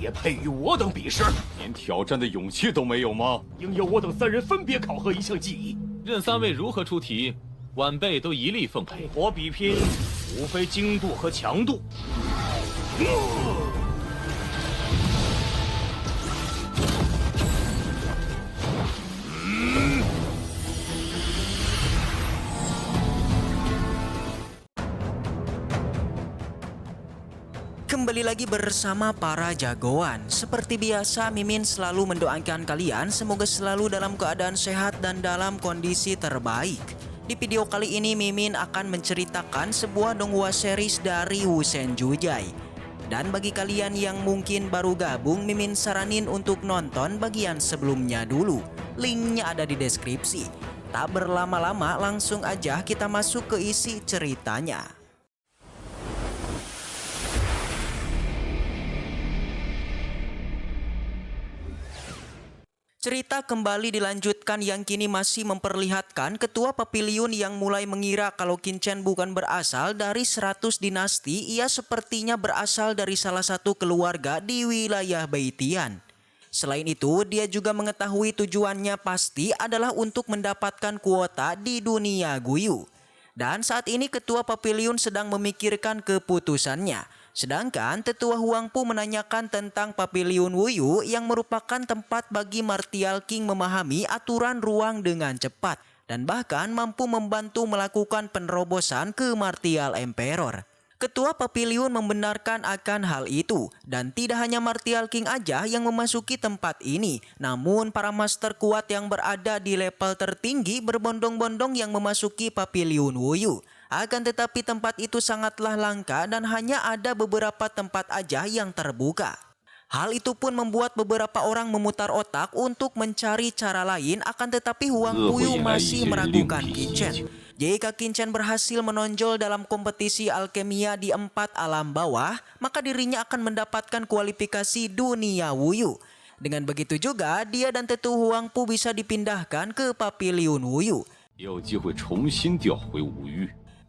也配与我等比试？连挑战的勇气都没有吗？应由我等3人分别考核一项技艺。任3位如何出题，晚辈都一力奉陪。我比拼，无非精度和强度。Kembali lagi bersama para jagoan. Seperti biasa, Mimin selalu mendoakan kalian semoga selalu dalam keadaan sehat dan dalam kondisi terbaik. Di video kali ini Mimin akan menceritakan sebuah donghua series dari Wusen Jujai. Dan bagi kalian yang mungkin baru gabung, Mimin saranin untuk nonton bagian sebelumnya dulu. Linknya ada di deskripsi. Tak berlama-lama, langsung aja kita masuk ke isi ceritanya. Cerita kembali dilanjutkan yang kini masih memperlihatkan ketua Papiliun yang mulai mengira kalau Qinchen bukan berasal dari 100 dinasti, ia sepertinya berasal dari salah satu keluarga di wilayah Beitian. Selain itu, dia juga mengetahui tujuannya pasti adalah untuk mendapatkan kuota di dunia Guyu. Dan saat ini ketua Papiliun sedang memikirkan keputusannya. Sedangkan Tetua Huangpu menanyakan tentang Papiliun Wuyu yang merupakan tempat bagi Martial King memahami aturan ruang dengan cepat dan bahkan mampu membantu melakukan penerobosan ke Martial Emperor. Ketua Papiliun membenarkan akan hal itu dan tidak hanya Martial King aja yang memasuki tempat ini, namun para master kuat yang berada di level tertinggi berbondong-bondong yang memasuki Papiliun Wuyu. Akan tetapi tempat itu sangatlah langka dan hanya ada beberapa tempat aja yang terbuka. Hal itu pun membuat beberapa orang memutar otak untuk mencari cara lain, akan tetapi Huang Puyu masih meragukan Qinchen. Jika Qinchen berhasil menonjol dalam kompetisi alkemia di 4 alam bawah, maka dirinya akan mendapatkan kualifikasi dunia Wuyu. Dengan begitu juga, dia dan Tetua Huangpu bisa dipindahkan ke Papiliun Wuyu.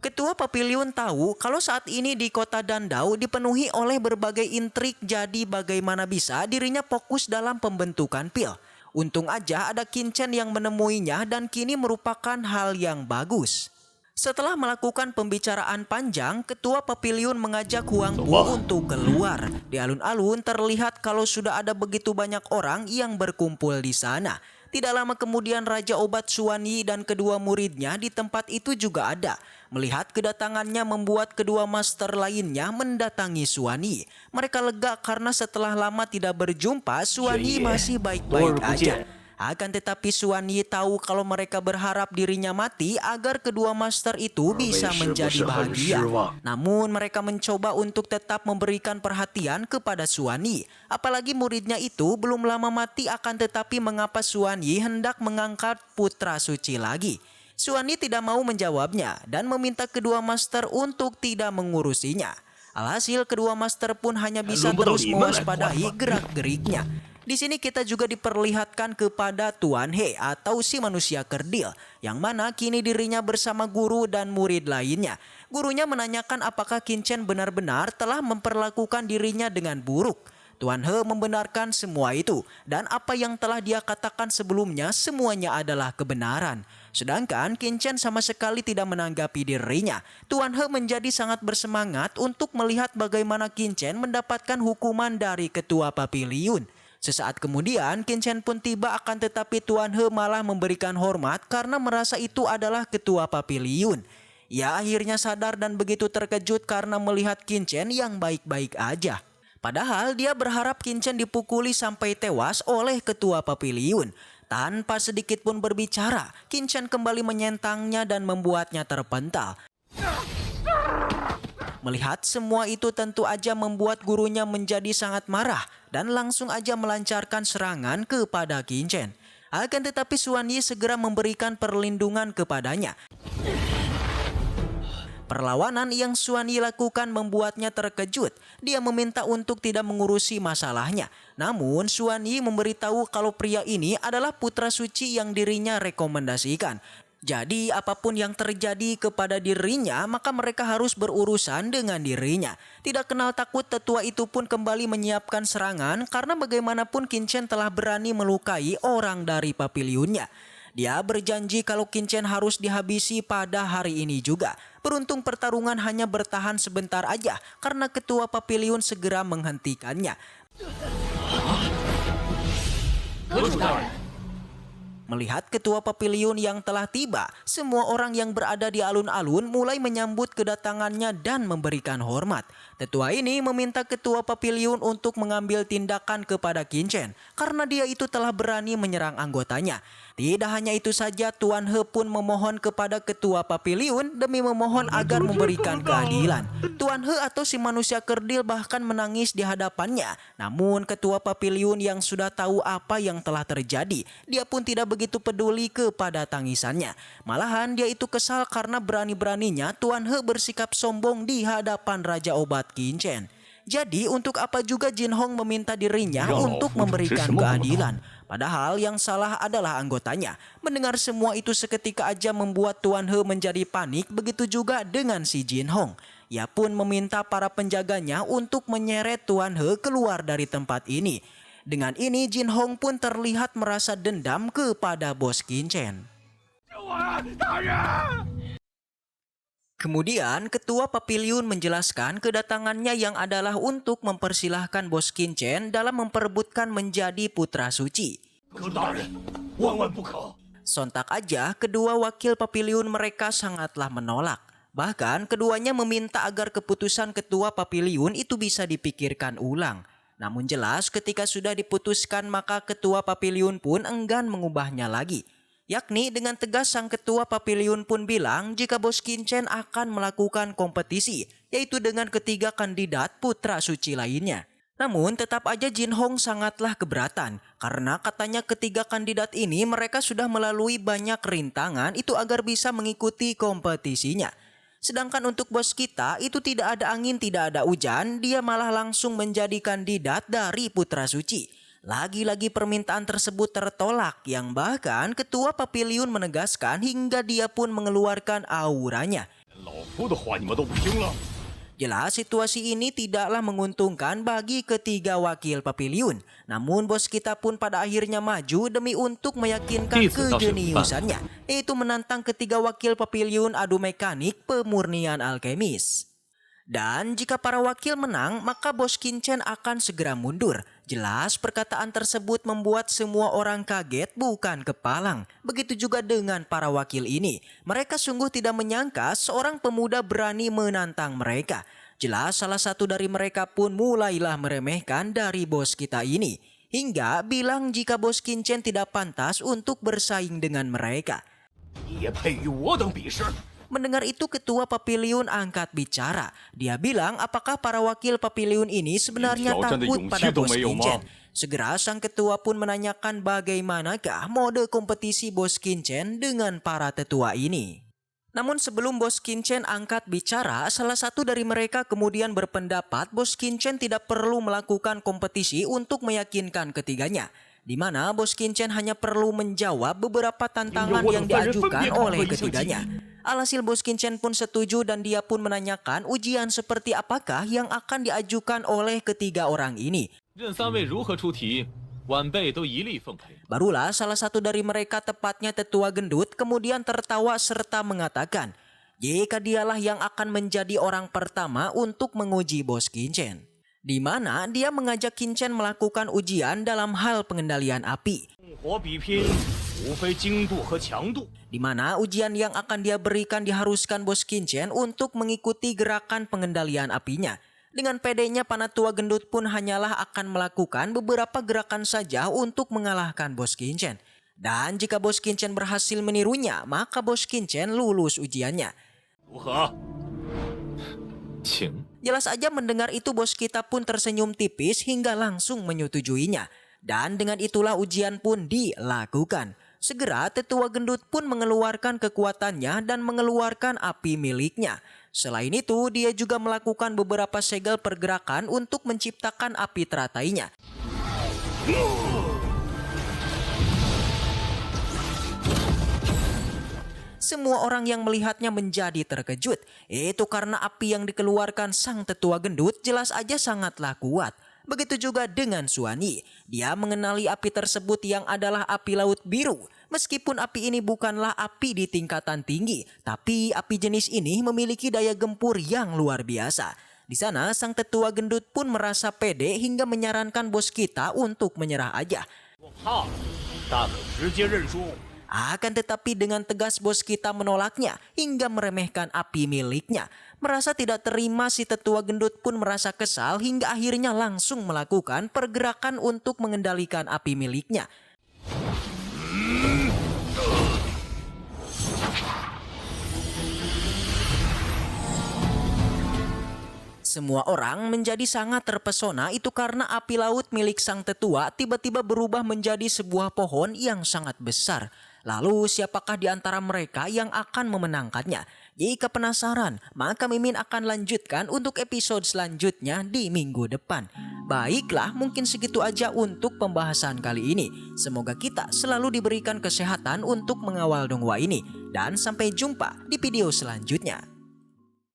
Ketua Papiliun tahu kalau saat ini di kota Dandao dipenuhi oleh berbagai intrik, jadi bagaimana bisa dirinya fokus dalam pembentukan pil. Untung aja ada Qinchen yang menemuinya dan kini merupakan hal yang bagus. Setelah melakukan pembicaraan panjang, Ketua Papiliun mengajak Huangpu untuk keluar. Di alun-alun terlihat kalau sudah ada begitu banyak orang yang berkumpul di sana. Tidak lama kemudian Raja Obat Xuanyi dan kedua muridnya di tempat itu juga ada. Melihat kedatangannya membuat kedua master lainnya mendatangi Xuanyi. Mereka lega karena setelah lama tidak berjumpa, Xuanyi masih baik-baik aja. Akan tetapi Xuanyi tahu kalau mereka berharap dirinya mati agar kedua master itu bisa menjadi bahagia. Namun mereka mencoba untuk tetap memberikan perhatian kepada Xuanyi. Apalagi muridnya itu belum lama mati, akan tetapi mengapa Xuanyi hendak mengangkat putra suci lagi? Xuanyi tidak mau menjawabnya dan meminta kedua master untuk tidak mengurusinya. Alhasil kedua master pun hanya bisa terus mewaspadai gerak-geriknya. Di sini kita juga diperlihatkan kepada Tuan He atau si manusia kerdil, yang mana kini dirinya bersama guru dan murid lainnya. Gurunya menanyakan apakah Qinchen benar-benar telah memperlakukan dirinya dengan buruk. Tuan He membenarkan semua itu dan apa yang telah dia katakan sebelumnya semuanya adalah kebenaran. Sedangkan Qinchen sama sekali tidak menanggapi dirinya. Tuan He menjadi sangat bersemangat untuk melihat bagaimana Qinchen mendapatkan hukuman dari Ketua Papiliun. Sesaat kemudian Qinchen pun tiba, akan tetapi Tuan He malah memberikan hormat karena merasa itu adalah Ketua Papiliun. Ia akhirnya sadar dan begitu terkejut karena melihat Qinchen yang baik-baik aja. Padahal dia berharap Qinchen dipukuli sampai tewas oleh Ketua Papiliun. Tanpa sedikit pun berbicara, Qinchen kembali menyentangnya dan membuatnya terpental. Melihat semua itu tentu aja membuat gurunya menjadi sangat marah dan langsung aja melancarkan serangan kepada Qinchen. Akan tetapi Xuanyi segera memberikan perlindungan kepadanya. Perlawanan yang Xuanyi lakukan membuatnya terkejut. Dia meminta untuk tidak mengurusi masalahnya. Namun Xuanyi memberitahu kalau pria ini adalah putra suci yang dirinya rekomendasikan. Jadi apapun yang terjadi kepada dirinya, maka mereka harus berurusan dengan dirinya. Tidak kenal takut, tetua itu pun kembali menyiapkan serangan karena bagaimanapun Qin Chen telah berani melukai orang dari pavilionnya. Dia berjanji kalau Qin Chen harus dihabisi pada hari ini juga. Beruntung pertarungan hanya bertahan sebentar aja karena ketua pavilion segera menghentikannya. Melihat ketua pavilion yang telah tiba, semua orang yang berada di alun-alun mulai menyambut kedatangannya dan memberikan hormat. Tetua ini meminta ketua pavilion untuk mengambil tindakan kepada Qin Chen karena dia itu telah berani menyerang anggotanya. Tidak hanya itu saja, Tuan He pun memohon kepada ketua pavilion demi memohon agar memberikan keadilan. Tuan He atau si manusia kerdil bahkan menangis di hadapannya. Namun ketua pavilion yang sudah tahu apa yang telah terjadi, dia pun tidak begitu peduli kepada tangisannya. Malahan dia itu kesal karena berani-beraninya Tuan He bersikap sombong di hadapan Raja Obat Qin Chen. Jadi untuk apa juga Jin Hong meminta dirinya untuk memberikan keadilan. Padahal yang salah adalah anggotanya. Mendengar semua itu seketika aja membuat Tuan He menjadi panik, begitu juga dengan si Jin Hong. Ia pun meminta para penjaganya untuk menyeret Tuan He keluar dari tempat ini. Dengan ini Jin Hong pun terlihat merasa dendam kepada bos Qin Chen. Kemudian ketua pavilion menjelaskan kedatangannya yang adalah untuk mempersilahkan bos Qin Chen dalam memperebutkan menjadi putra suci. Sontak aja kedua wakil pavilion mereka sangatlah menolak. Bahkan keduanya meminta agar keputusan ketua pavilion itu bisa dipikirkan ulang. Namun jelas ketika sudah diputuskan maka ketua pavilion pun enggan mengubahnya lagi. Yakni dengan tegas sang ketua pavilion pun bilang jika bos Qin Chen akan melakukan kompetisi, yaitu dengan ketiga kandidat putra suci lainnya. Namun tetap aja Jin Hong sangatlah keberatan karena katanya ketiga kandidat ini mereka sudah melalui banyak rintangan itu agar bisa mengikuti kompetisinya. Sedangkan untuk bos kita itu tidak ada angin, tidak ada hujan, dia malah langsung menjadi kandidat dari putra suci. Lagi-lagi permintaan tersebut tertolak yang bahkan ketua pavilion menegaskan hingga dia pun mengeluarkan auranya. Jelas situasi ini tidaklah menguntungkan bagi ketiga wakil pavilion. Namun bos kita pun pada akhirnya maju demi untuk meyakinkan kejeniusannya, yaitu menantang ketiga wakil pavilion adu mekanik pemurnian alkemis. Dan jika para wakil menang, maka bos Qin Chen akan segera mundur. Jelas perkataan tersebut membuat semua orang kaget bukan kepalang. Begitu juga dengan para wakil ini. Mereka sungguh tidak menyangka seorang pemuda berani menantang mereka. Jelas salah satu dari mereka pun mulailah meremehkan dari bos kita ini. Hingga bilang jika bos Qin Chen tidak pantas untuk bersaing dengan mereka. Mendengar itu ketua pavilion angkat bicara. Dia bilang apakah para wakil pavilion ini sebenarnya takut pada bos Qin Chen. Segera sang ketua pun menanyakan bagaimanakah mode kompetisi bos Qin Chen dengan para tetua ini. Namun sebelum bos Qin Chen angkat bicara, salah satu dari mereka kemudian berpendapat bos Qin Chen tidak perlu melakukan kompetisi untuk meyakinkan ketiganya. Di mana bos Qin Chen hanya perlu menjawab beberapa tantangan yang diajukan oleh ketiganya. Alhasil bos Qin Chen pun setuju dan dia pun menanyakan ujian seperti apakah yang akan diajukan oleh ketiga orang ini. Barulah salah satu dari mereka, tepatnya tetua gendut, kemudian tertawa serta mengatakan jika dialah yang akan menjadi orang pertama untuk menguji bos Qin Chen. Di mana dia mengajak Qin Chen melakukan ujian dalam hal pengendalian api. Di mana ujian yang akan dia berikan diharuskan bos Qin Chen untuk mengikuti gerakan pengendalian apinya. Dengan pedenya Panatua Gendut pun hanyalah akan melakukan beberapa gerakan saja untuk mengalahkan bos Qin Chen. Dan jika bos Qin Chen berhasil menirunya, maka bos Qin Chen lulus ujiannya. Jelas aja mendengar itu bos kita pun tersenyum tipis hingga langsung menyetujuinya. Dan dengan itulah ujian pun dilakukan. Segera tetua gendut pun mengeluarkan kekuatannya dan mengeluarkan api miliknya. Selain itu dia juga melakukan beberapa segel pergerakan untuk menciptakan api teratainya. semua orang yang melihatnya menjadi terkejut. Itu karena api yang dikeluarkan sang tetua gendut jelas aja sangatlah kuat. Begitu juga dengan Suwani. Dia mengenali api tersebut yang adalah api laut biru. Meskipun api ini bukanlah api di tingkatan tinggi, tapi api jenis ini memiliki daya gempur yang luar biasa. Di sana sang tetua gendut pun merasa pede hingga menyarankan bos kita untuk menyerah aja. 我怕了，大可直接认输。 Akan tetapi dengan tegas bos kita menolaknya hingga meremehkan api miliknya. Merasa tidak terima, si tetua gendut pun merasa kesal hingga akhirnya langsung melakukan pergerakan untuk mengendalikan api miliknya. Semua orang menjadi sangat terpesona itu karena api laut milik sang tetua tiba-tiba berubah menjadi sebuah pohon yang sangat besar. Lalu siapakah di antara mereka yang akan memenangkannya? Jika penasaran, maka Mimin akan lanjutkan untuk episode selanjutnya di minggu depan. Baiklah, mungkin segitu aja untuk pembahasan kali ini. Semoga kita selalu diberikan kesehatan untuk mengawal dongwa ini. Dan sampai jumpa di video selanjutnya.